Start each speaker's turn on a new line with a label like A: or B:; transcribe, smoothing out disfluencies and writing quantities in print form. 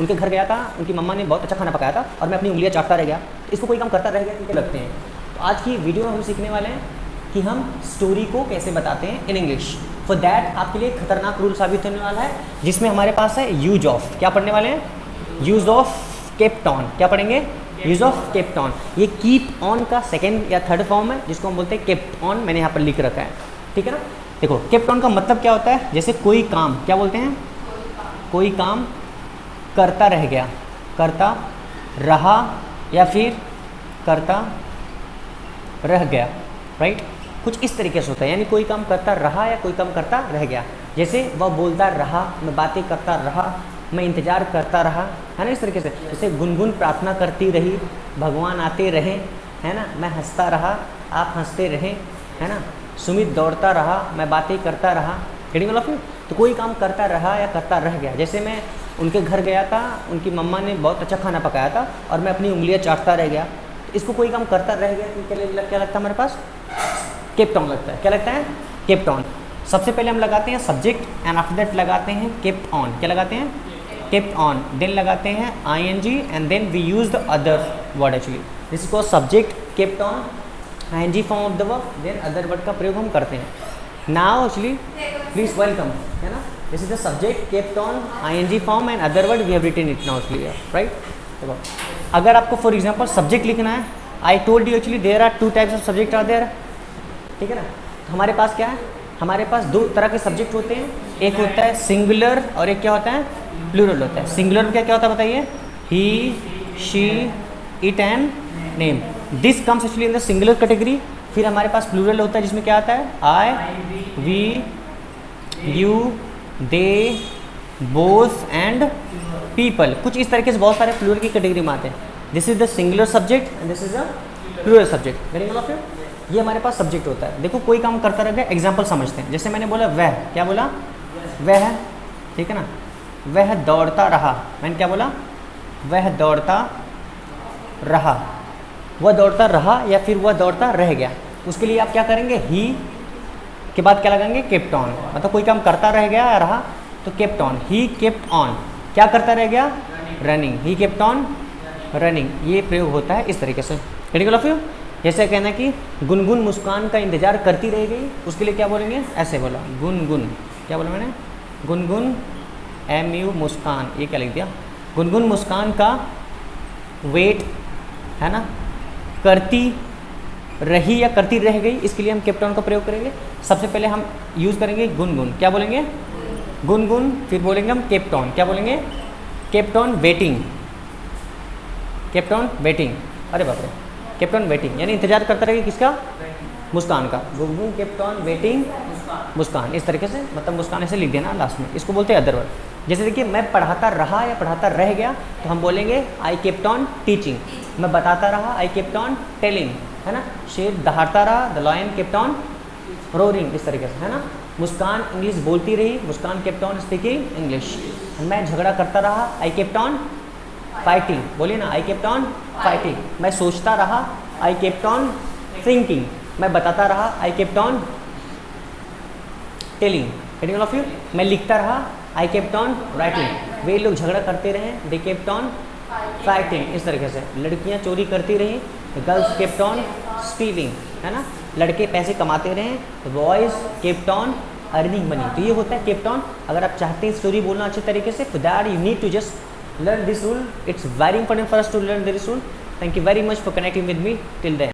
A: उनके घर गया था, उनकी मम्मा ने बहुत अच्छा खाना पकाया था और मैं अपनी उंगलियां चाटता रह गया। इसको कोई काम करता रह गया क्या लगते हैं। तो आज की वीडियो में हम सीखने वाले हैं कि हम स्टोरी को कैसे बताते हैं इन इंग्लिश। फॉर दैट आपके लिए खतरनाक रूल साबित होने वाला है, जिसमें हमारे पास है यूज ऑफ। क्या पढ़ने वाले हैं? Use of kept on. क्या पढ़ेंगे? Use of kept on. ये कीप ऑन का सेकेंड या थर्ड फॉर्म है, जिसको हम बोलते हैं केप्ट ऑन। मैंने यहाँ पर लिख रखा है, ठीक है ना। देखो, केप्ट ऑन का मतलब क्या होता है? जैसे कोई काम, क्या बोलते हैं? कोई काम करता रह गया, करता रहा या फिर करता रह गया, राइट। कुछ इस तरीके से होता है, यानी कोई काम करता रहा या कोई काम करता रह गया। जैसे वह बोलता रहा, मैं बातें करता रहा, मैं इंतज़ार करता रहा, है ना, इस तरीके से। जैसे गुनगुन प्रार्थना करती रही, भगवान आते रहे, है ना, मैं हंसता रहा, आप हंसते रहे, है ना, सुमित दौड़ता रहा, मैं बातें करता रहा। Getting all of you. तो कोई काम करता रहा या करता रह गया। जैसे मैं उनके घर गया था, उनकी मम्मा ने बहुत अच्छा खाना पकाया था और मैं अपनी उंगलियां चाटता रह गया। तो इसको कोई काम करता रह गया तो क्या लगता है हमारे पास? केप्ट ऑन लगता है। क्या लगता है? Kept on. सबसे पहले हम लगाते हैं सब्जेक्ट एंड आफ्टर दैट लगाते हैं केप्ट ऑन। क्या लगाते हैं? Kept on. देन लगाते हैं ing and then we use the other word. Actually this is called subject, kept on, ing form of the verb, then other word का प्रयोग हम करते हैं। नाउ एक्चुअली प्लीज वेलकम, है ना। This is the subject kept on ing form and other word we have written it now clear, right? देखो, अगर आपको फॉर एग्जांपल सब्जेक्ट लिखना है, I told you actually there are two types of subject are there, ठीक है ना। तो हमारे पास क्या है? हमारे पास दो तरह के सब्जेक्ट होते हैं, एक होता है सिंगुलर और एक क्या होता है? प्लूरल होता है। सिंगुलर में क्या होता है बताइए? He, she, it and name. This comes actually in the singular category. फिर हमारे पास प्लूरल होता है, जिसमें क्या आता है? I, we, you, they, both and people. कुछ इस तरीके से बहुत सारे प्लूरल की कैटेगरी में आते हैं। This is the singular subject and this is the plural subject. Very of you. ये हमारे पास सब्जेक्ट होता है। देखो, कोई काम करता रह गया, एग्जांपल समझते हैं। जैसे मैंने बोला वह, क्या बोला? वह, ठीक है ना। वह दौड़ता रहा। मैंने क्या बोला? वह दौड़ता रहा। वह दौड़ता रहा या फिर वह दौड़ता रह गया। उसके लिए आप क्या करेंगे? ही के बाद क्या लगाएंगे? Kept on. मतलब कोई काम करता रह गया या रहा तो kept on. He kept on. क्या करता रह गया? Running. He kept on running. ये प्रयोग होता है इस तरीके से। Getting all of you. जैसे कहना कि गुनगुन मुस्कान का इंतजार करती रह गई, उसके लिए क्या बोलेंगे? ऐसे बोला, गुनगुन। क्या बोला मैंने? गुनगुन, MU मुस्कान। ये क्या लिख दिया? गुनगुन मुस्कान का वेट, है ना, करती रही या करती रह गई। इसके लिए हम केप्ट ऑन का प्रयोग करेंगे। सबसे पहले हम यूज़ करेंगे गुनगुन। क्या बोलेंगे? गुनगुन। फिर बोलेंगे हम केप्ट ऑन। क्या बोलेंगे? Kept on waiting. Kept on waiting. अरे बाप रे, केप्ट ऑन वेटिंग यानी इंतजार करता रहेगा किसका? मुस्कान का। गुनगुन केप्ट ऑन वेटिंग मुस्कान। इस तरीके से, मतलब मुस्कान ऐसे लिख देना लास्ट में। इसको बोलते हैं अदर वर्ड। जैसे देखिए, मैं पढ़ाता रहा या पढ़ाता रह गया तो हम बोलेंगे आई केप्ट ऑन टीचिंग। मैं बताता रहा, आई केप्ट ऑन टेलिंग, है ना। शेर दहाड़ता रहा, the lion kept on roaring. इस तरीके से, है ना। मुस्कान इंग्लिश बोलती रही, Muskan kept on speaking English. मैं झगड़ा करता रहा, आई केप्ट ऑन फाइटिंग। बोलिए ना, आई केप्ट ऑन फाइटिंग। मैं सोचता रहा, आई केप्ट ऑन थिंकिंग। मैं बताता रहा, I kept on telling. Getting all of you. मैं लिखता रहा, आई केप्ट ऑन राइटिंग। वे लोग झगड़ा करते रहे, दे केप्ट ऑन फाइटिंग। इस तरीके से। लड़कियां चोरी करती रही, गर्ल्स केप्ट ऑन स्टीलिंग, है ना। लड़के पैसे कमाते रहे, boys kept on earning money. तो ये होता है केप्ट ऑन। अगर आप चाहते हैं स्टोरी बोलना अच्छे तरीके से, for that you need to just learn this rule. It's very important for us to learn this rule. Thank you very much for connecting with me till then.